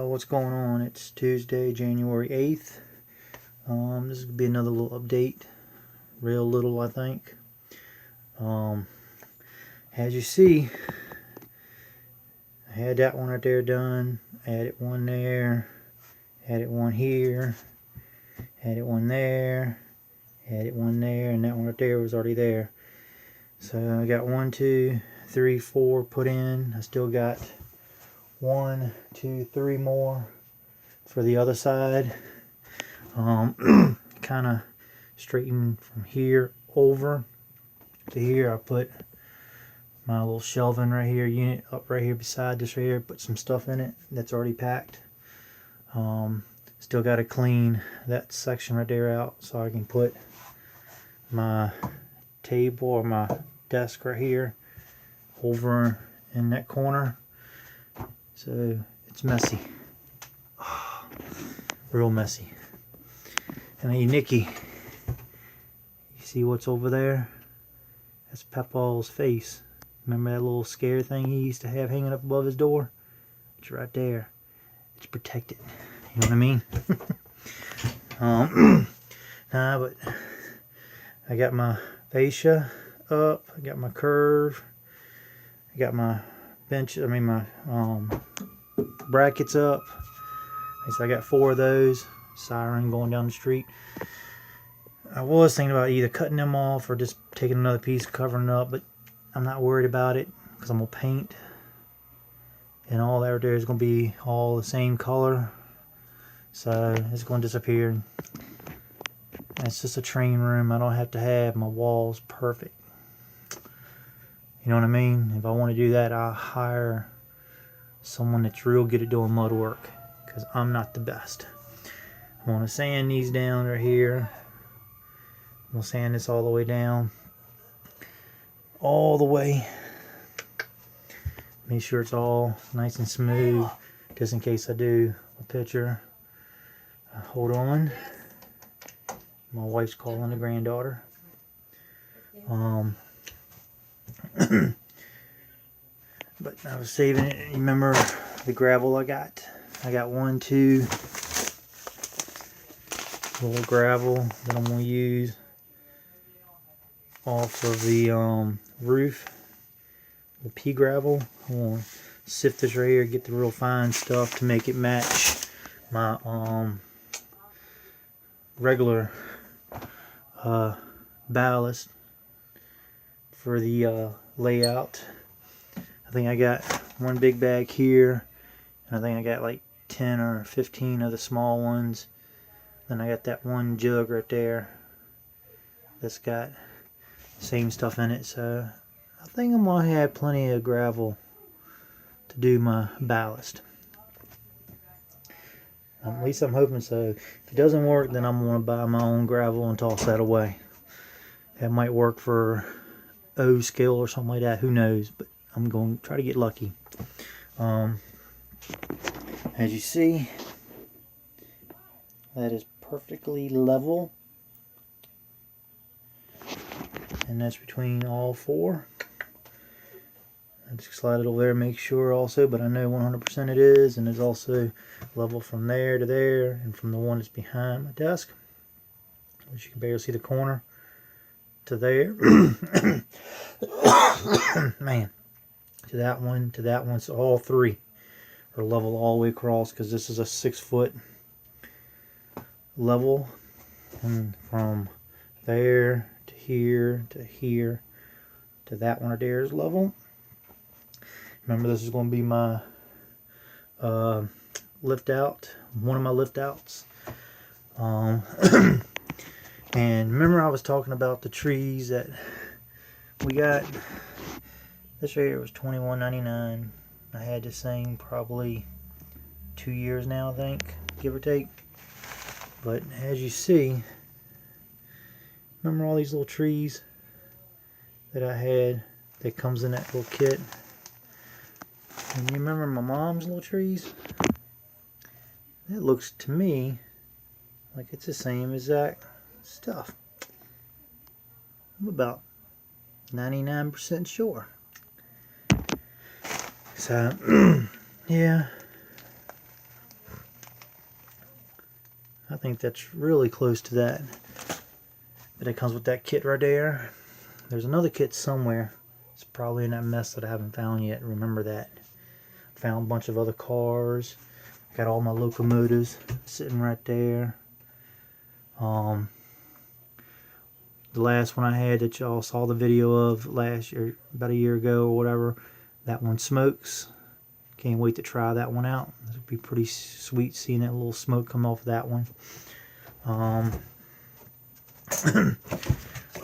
What's going on? It's Tuesday, January 8th. This is going to be another little update. Real little, I think. As you see, I had that one right there done. Added one there. Added one here. Added one there. Added one there. And that one right there was already there. So I got 1, 2, 3, 4 put in. I still got 1, 2, 3 more for the other side. Kind of straighten from here over to here. I put my little shelving right here unit up right here beside this right here. Put some stuff in it that's already packed. Still got to clean that section right there out so I can put my table or my desk right here over in that corner. So it's messy. Oh, real messy. And hey, Nikki, you see what's over there? That's Papa's face. Remember that little scare thing he used to have hanging up above his door? It's right there. It's protected. You know what I mean? But I got my fascia up. I got my curve. I got my my brackets up. So I got 4 of those. Siren going down the street. I was thinking about either cutting them off or just taking another piece, covering it up, but I'm not worried about it because I'm going to paint. And all that there is going to be all the same color. So it's going to disappear. And it's just a train room. I don't have to have my walls perfect. You know what I mean? If I want to do that, I'll hire someone that's real good at doing mud work, because I'm not the best. I want to sand these down right here. I'm going to sand this all the way down. All the way. Make sure it's all nice and smooth, just in case I do a picture. Hold on. My wife's calling the granddaughter. But I was saving it. Remember the gravel I got? I got 1, 2 little gravel that I'm going to use off of the roof. The pea gravel. I'm going to sift this right here, get the real fine stuff to make it match my regular ballast for the layout. I think I got one big bag here, and I think I got like 10 or 15 of the small ones. Then I got that one jug right there that's got the same stuff in it. So I think I'm gonna have plenty of gravel to do my ballast. At least I'm hoping so. If it doesn't work, then I'm gonna buy my own gravel and toss that away. That might work for O scale or something like that. Who knows? But I'm going to try to get lucky. As you see, that is perfectly level, and that's between all 4. I just slide it over there, make sure also, but I know 100% it is, and it's also level from there to there, and from the one that's behind my desk, which you can barely see the corner, to there. Man. To that one, so all 3 are level all the way across, because this is a 6-foot level, and from there to here to here to that one right there is level. Remember, this is going to be my lift out, one of my lift outs. And remember I was talking about the trees that we got. This right here was $21.99. I had this thing probably 2 years now, I think, give or take. But as you see, remember all these little trees that I had that comes in that little kit? And you remember my mom's little trees? It looks to me like it's the same exact stuff. I'm about 99% sure. So, yeah, I think that's really close to that. But it comes with that kit right there. There's another kit somewhere. It's probably in that mess that I haven't found yet. Remember that. Found a bunch of other cars. Got all my locomotives sitting right there. The last one I had that y'all saw the video of last year, about a year ago or whatever, that one smokes. Can't wait to try that one out. It'll be pretty sweet seeing that little smoke come off of that one.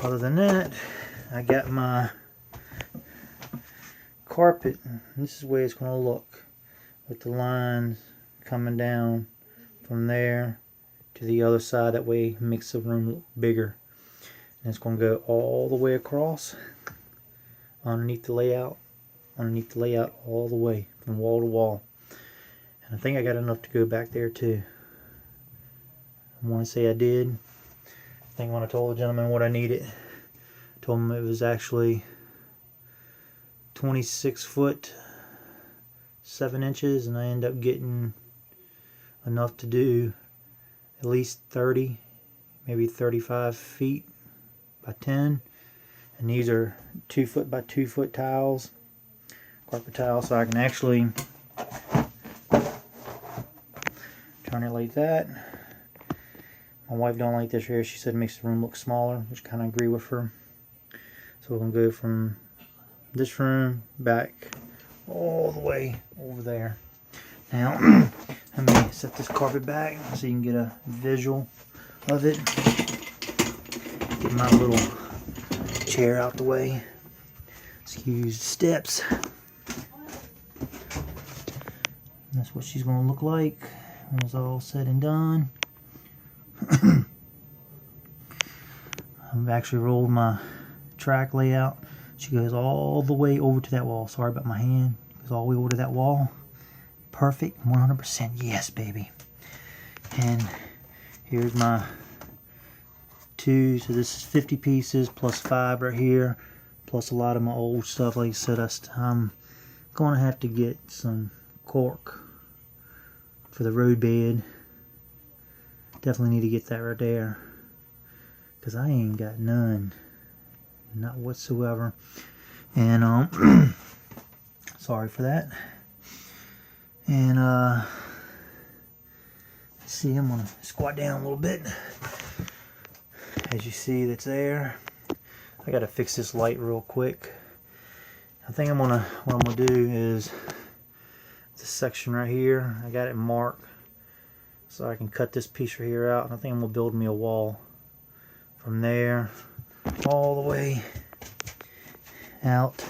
Other than that, I got my carpet. This is the way it's going to look, with the lines coming down from there to the other side. That way it makes the room look bigger. And it's going to go all the way across underneath the layout all the way from wall to wall. And I think I got enough to go back there too. I want to say I did. I think when I told the gentleman what I needed, I told him it was actually 26 foot 7 inches, and I ended up getting enough to do at least 30, maybe 35 feet by 10. And these are 2 foot by 2 foot tiles, carpet tiles, so I can actually turn it like that. My wife don't like this here. She said it makes the room look smaller, which kind of agree with her. So we're going to go from this room back all the way over there. Now, let me set this carpet back so you can get a visual of it. Get my little chair out the way. Excuse the steps. That's what she's going to look like when it's all said and done. I've actually rolled my track layout. She goes all the way over to that wall. Sorry about my hand. Goes all the way over to that wall. Perfect. 100% yes, baby. And here's my 2. So this is 50 pieces plus 5 right here. Plus a lot of my old stuff. Like I said, I'm going to have to get some cork for the road bed. Definitely need to get that right there, because I ain't got none. Not whatsoever. And sorry for that. And let's see, I'm gonna squat down a little bit. As you see, that's there. I gotta fix this light real quick. I think what I'm gonna do is this section right here, I got it marked so I can cut this piece right here out, and I think I'm gonna build me a wall from there all the way out.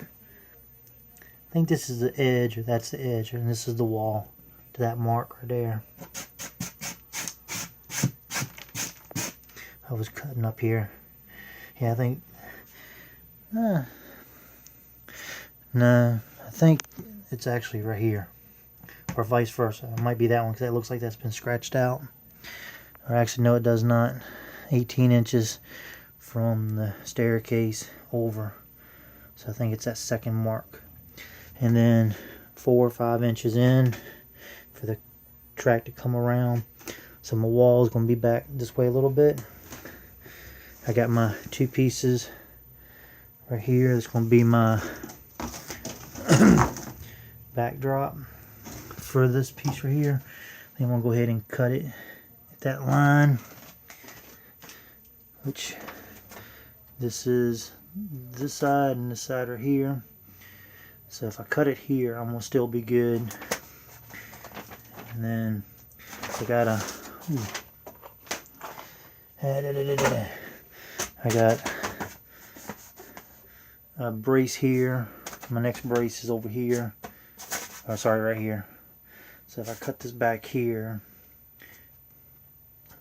I think this is the edge, or that's the edge, and this is the wall to that mark right there. I was cutting up here. Yeah, I think no, I think it's actually right here, or vice versa. It might be that one, because that looks like that's been scratched out. Or actually, no, it does not. 18 inches from the staircase over. So I think it's that second mark. And then 4 or 5 inches in for the track to come around. So my wall is going to be back this way a little bit. I got my 2 pieces right here. That's going to be my backdrop for this piece right here. Then I'm going to go ahead and cut it at that line, which this is this side and this side right here. So if I cut it here, I'm going to still be good. And then I got a brace here. My next brace is over here. Oh, sorry, right here. So if I cut this back here,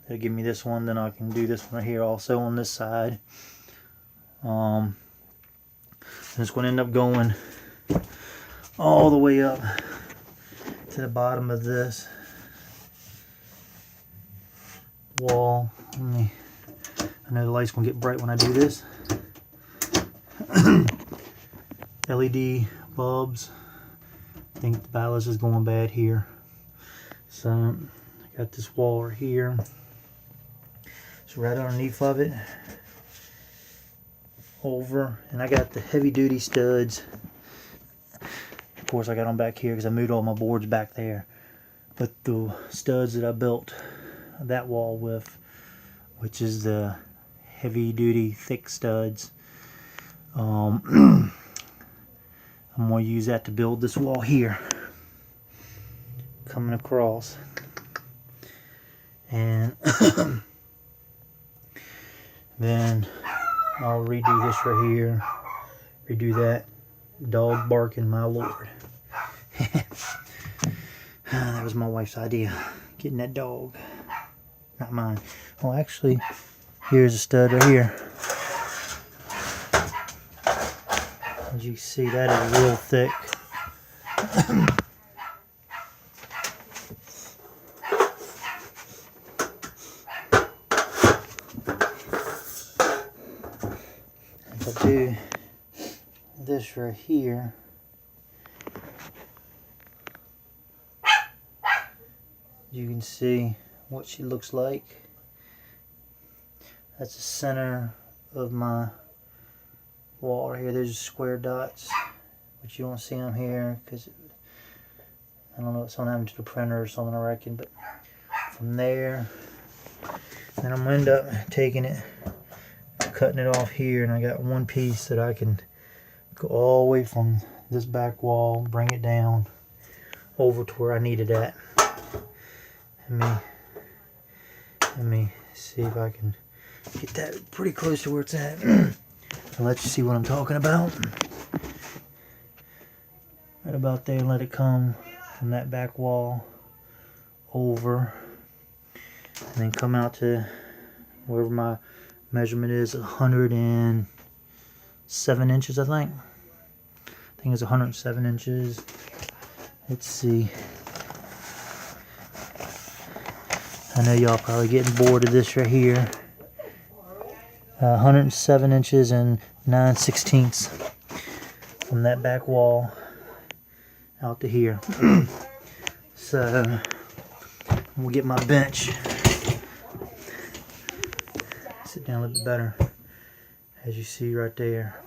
it'll give me this one. Then I can do this one right here also on this side. And it's going to end up going all the way up to the bottom of this wall. I know the light's going to get bright when I do this. LED bulbs. I think the ballast is going bad here. So Got this wall right here. So right underneath of it, over, and I got the heavy duty studs. Of course I got them back here because I moved all my boards back there. But the studs that I built that wall with, which is the heavy duty thick studs, I'm going to use that to build this wall here coming across. And then I'll redo this right here, redo that. Dog barking, my lord. That was my wife's idea, getting that dog, not mine. Well, actually, here's a stud right here. As you can see, that is real thick. If I do this right here, you can see what she looks like. That's the center of my wall right here. There's square dots, but you don't see them here because I don't know if something happened to the printer or something, I reckon. But from there, then I'm gonna end up taking it, cutting it off here, and I got one piece that I can go all the way from this back wall, bring it down over to where I need it at. Let me see if I can get that pretty close to where it's at. I'll let you see what I'm talking about. Right about there, let it come from that back wall over, and then come out to wherever my measurement is, 107 inches, I think. I think it's 107 inches. Let's see. I know y'all probably getting bored of this right here. 107 inches and 9/16 from that back wall out to here. So we'll get my bench. Sit down a little bit better. As you see right there.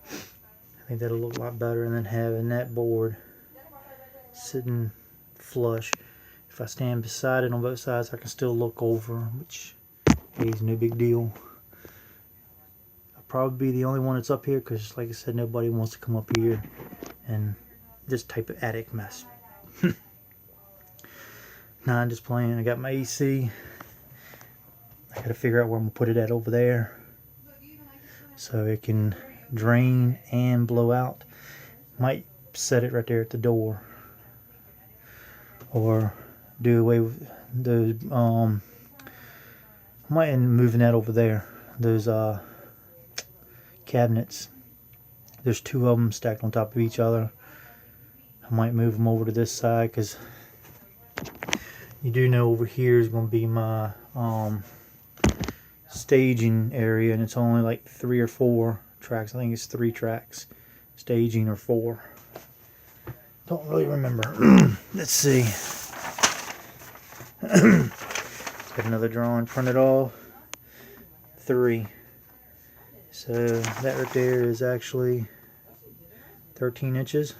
I think that'll look a lot better, and then having that board sitting flush. If I stand beside it on both sides, I can still look over, which is no big deal. I'll probably be the only one that's up here because, like I said, nobody wants to come up here and this type of attic mess. Nah, I'm just playing. I got my AC. I gotta figure out where I'm gonna put it at over there so it can drain and blow out. Might set it right there at the door, or do away with those. I might end up moving that over there. Those cabinets. There's two of them stacked on top of each other. I might move them over to this side because you do know over here is going to be my staging area, and it's only like 3 or 4 tracks. I think it's 3 tracks staging, or 4. Don't really remember. Let's see. Got another drawing printed off. 3. So that right there is actually 13 inches.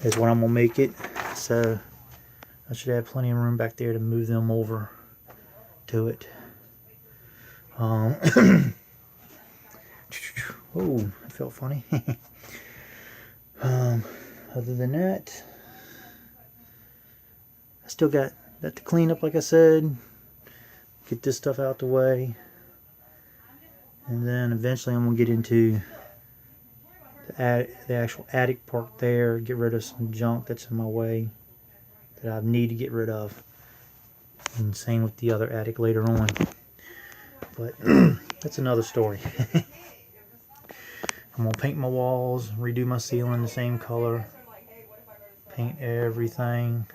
Is what I'm gonna make it. So I should have plenty of room back there to move them over to it. Oh, that felt funny. Other than that, I still got that to clean up, like I said. Get this stuff out the way. And then eventually I'm going to get into the actual attic part there. Get rid of some junk that's in my way that I need to get rid of. And same with the other attic later on. But that's another story. I'm going to paint my walls, redo my ceiling the same color. Paint everything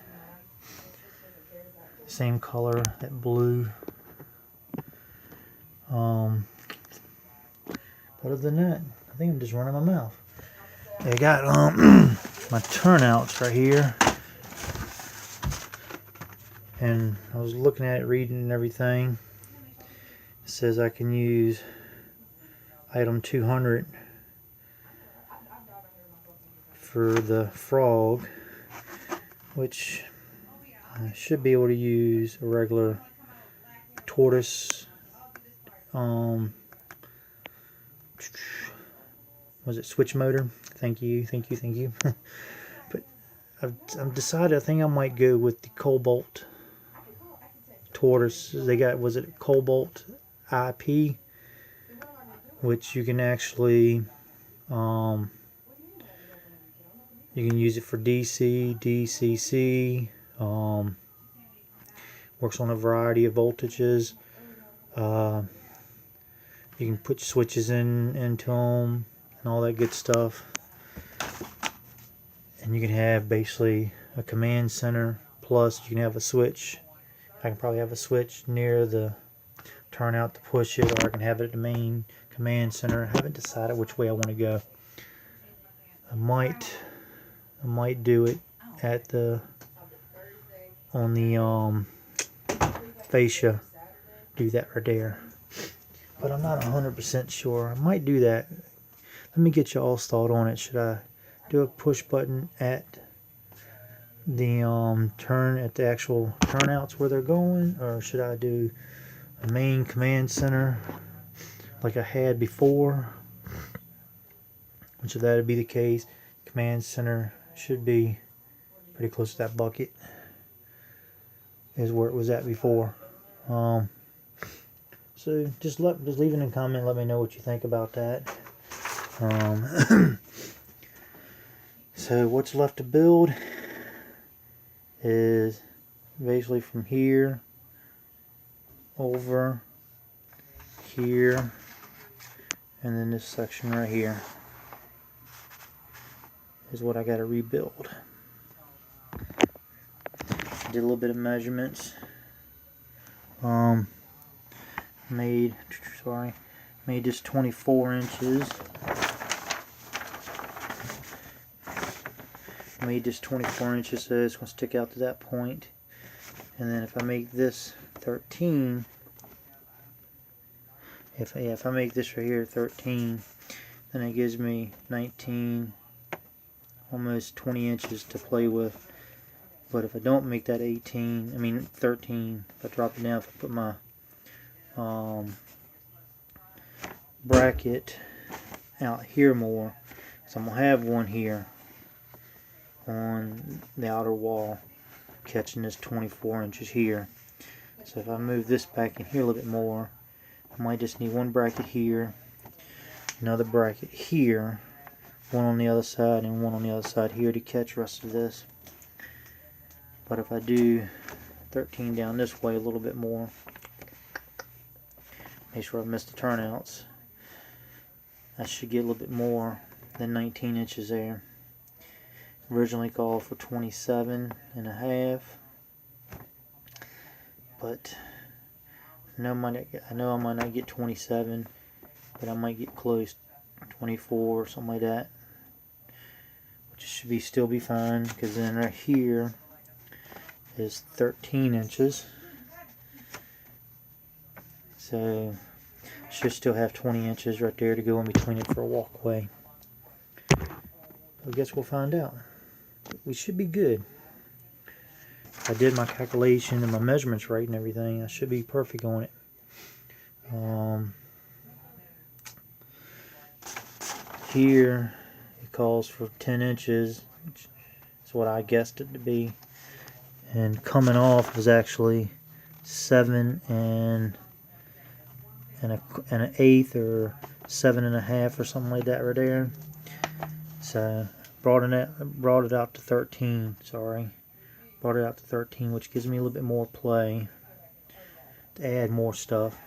same color, that blue. Other than that, I think I'm just running my mouth. I got my turnouts right here. and I was looking at it, reading and everything. It says I can use item 200 for the frog, which I should be able to use a regular tortoise. Was it switch motor? Thank you. But I've decided I think I might go with the Cobalt tortoise. They got, was it Cobalt IP, which you can actually you can use it for DC, DCC. Works on a variety of voltages. You can put switches into them and all that good stuff. And you can have basically a command center, plus you can have a switch. I can probably have a switch near the turnout to push it, or I can have it at the main command center. I haven't decided which way I want to go. I might do it at the on the fascia, do that right there, but I'm not 100% sure. I might do that. Let me get you all thought on it. Should I do a push button at the at the actual turnouts where they're going, or should I do a main command center like I had before? Which if that would be the case, command center should be pretty close to that bucket, is where it was at before. So just leave it in a comment. Let me know what you think about that. So what's left to build is basically from here over here, and then this section right here is what I got to rebuild. Did a little bit of measurements. Made this 24 inches. Made this 24 inches, so it's going to stick out to that point. And then if I make this 13, if I make this right here 13, then it gives me 19, almost 20 inches to play with. But if I don't make that 13, if I drop it down, if I put my bracket out here more, so I'm going to have one here on the outer wall catching this 24 inches here. So if I move this back in here a little bit more, I might just need one bracket here, another bracket here, one on the other side, and one on the other side here to catch the rest of this. But if I do 13 down this way a little bit more, make sure I miss the turnouts, I should get a little bit more than 19 inches there. Originally called for 27 and a half, but I know I might not get 27, but I might get close, 24 or something like that, which should still be fine, because then right here is 13 inches, so should still have 20 inches right there to go in between it for a walkway. I guess we'll find out. We should be good. I did my calculation and my measurements right and everything. I should be perfect on it. Here it calls for 10 inches, which is what I guessed it to be. And coming off was actually 7 and an eighth, or 7 and a half, or something like that right there. So brought it out to 13. Brought it out to 13, which gives me a little bit more play to add more stuff,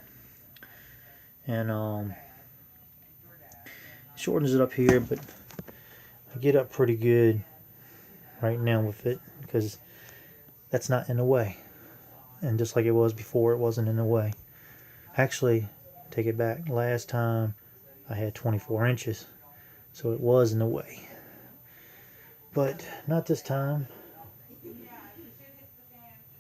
and shortens it up here, but I get up pretty good right now with it because that's not in the way. And just like it was before, it wasn't in the way. Actually, take it back. Last time I had 24 inches, so it was in the way. But not this time.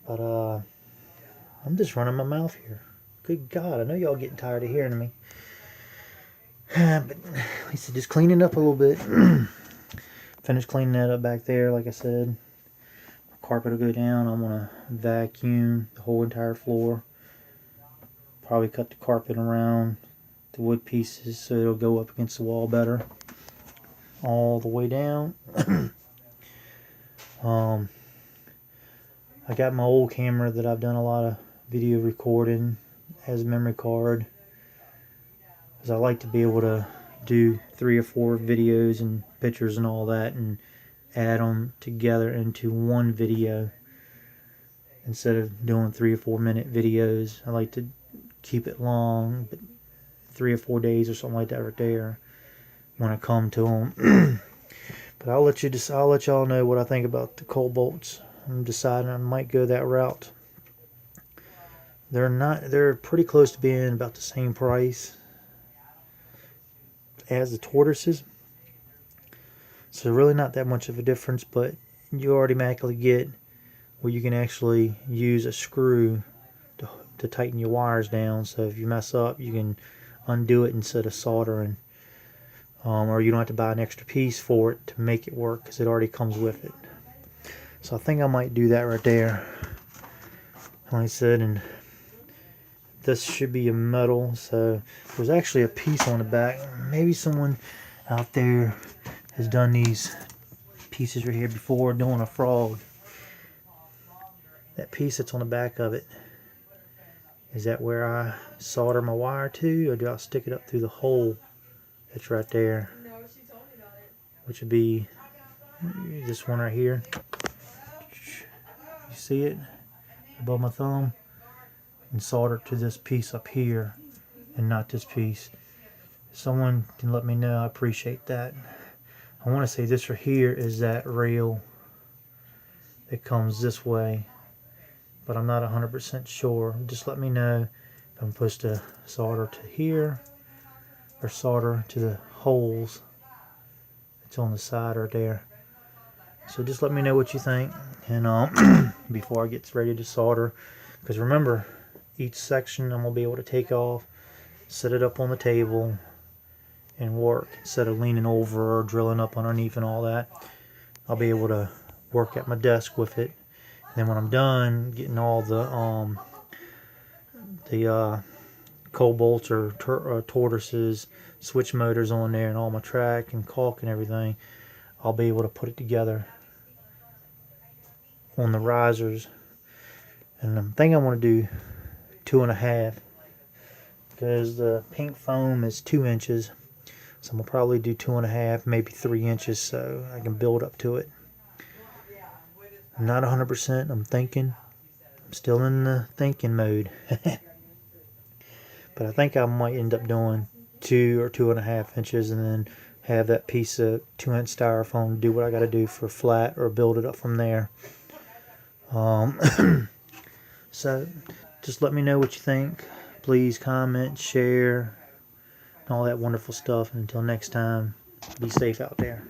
But I'm just running my mouth here. Good God, I know y'all getting tired of hearing me. But like I said, just cleaning up a little bit. Finished cleaning that up back there, like I said. Carpet will go down. I'm gonna vacuum the whole entire floor. Probably cut the carpet around the wood pieces so it'll go up against the wall better. All the way down. I got my old camera that I've done a lot of video recording as a memory card, because I like to be able to do 3 or 4 videos and pictures and all that and add them together into one video instead of doing 3 or 4 minute videos. I like to keep it long, but 3 or 4 days or something like that right there when I come to them. But I'll let y'all know what I think about the Cobolts. I'm deciding I might go that route. They're pretty close to being about the same price as the tortoises. So really not that much of a difference, but you automatically get where you can actually use a screw to tighten your wires down. So if you mess up, you can undo it instead of soldering. Or you don't have to buy an extra piece for it to make it work, because it already comes with it. So I think I might do that right there. Like I said, and this should be a metal. So there's actually a piece on the back. Maybe someone out there has done these pieces right here before doing a frog. That piece that's on the back of it, is that where I solder my wire to, or do I stick it up through the hole that's right there? Which would be this one right here. You see it above my thumb? And solder to this piece up here and not this piece. If someone can let me know, I appreciate that. I want to say this right here is that rail that comes this way, but I'm not 100% sure. Just let me know if I'm supposed to solder to here or solder to the holes that's on the side right there. So just let me know what you think, and before I get ready to solder, because remember, each section I'm gonna be able to take off, set it up on the table, and work instead of leaning over or drilling up underneath and all that. I'll be able to work at my desk with it. And then when I'm done getting all the Cobolts or tortoises, switch motors on there, and all my track and caulk and everything, I'll be able to put it together on the risers. And I think I want to do 2.5, because the pink foam is 2 inches, so I'm gonna probably do 2.5, maybe 3 inches, so I can build up to it. I'm not 100%. I'm thinking. I'm still in the thinking mode. But I think I might end up doing 2 or 2.5 inches, and then have that piece of 2-inch styrofoam do what I got to do for flat, or build it up from there. So just let me know what you think. Please comment, share, and all that wonderful stuff. And until next time, be safe out there.